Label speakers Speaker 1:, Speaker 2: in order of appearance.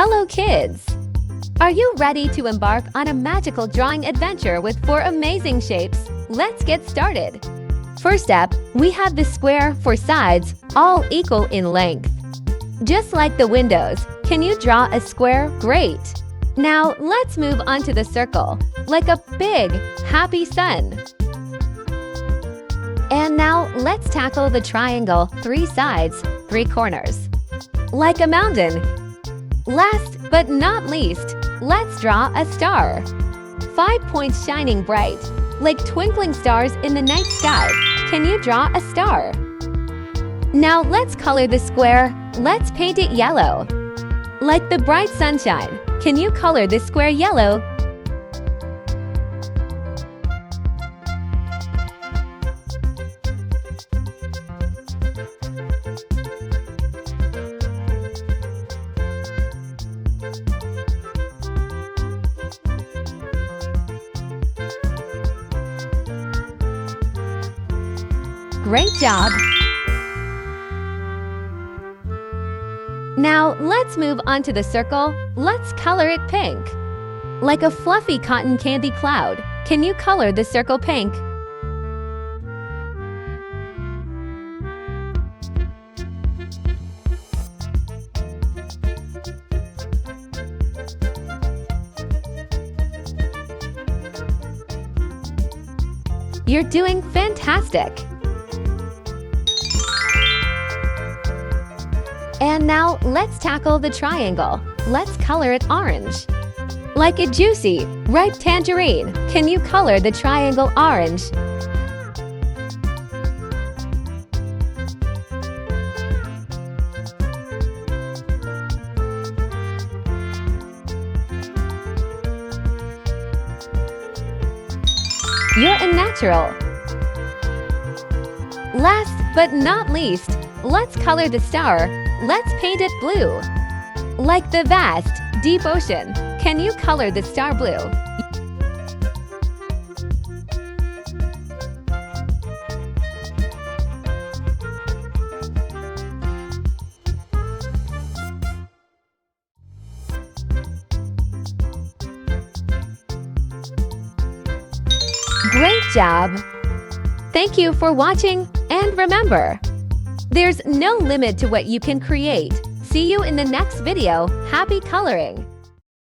Speaker 1: Hello kids! Are you ready to embark on a magical drawing adventure with 4 amazing shapes? Let's get started! First up, we have the square for sides, all equal in length. Just like the windows, can you draw a square? Great! Now let's move on to the circle, like a big, happy sun. And now let's tackle the triangle, 3 sides, 3 corners. Like a mountain. Last but not least, let's draw a star. 5 points shining bright, like twinkling stars in the night sky. Can you draw a star? Now let's color the square. Let's paint it yellow. Like the bright sunshine. Can you color this square yellow? Great job! Now let's move on to the circle. Let's color it pink. Like a fluffy cotton candy cloud. Can you color the circle pink? You're doing fantastic! And now let's tackle the triangle. Let's color it orange. Like a juicy, ripe tangerine. Can you color the triangle orange? You're a natural! Last but not least, let's color the star. Let's paint it blue. Like the vast, deep ocean. Can you color the star blue? Great job! Thank you for watching, and remember, there's no limit to what you can create. See you in the next video. Happy coloring!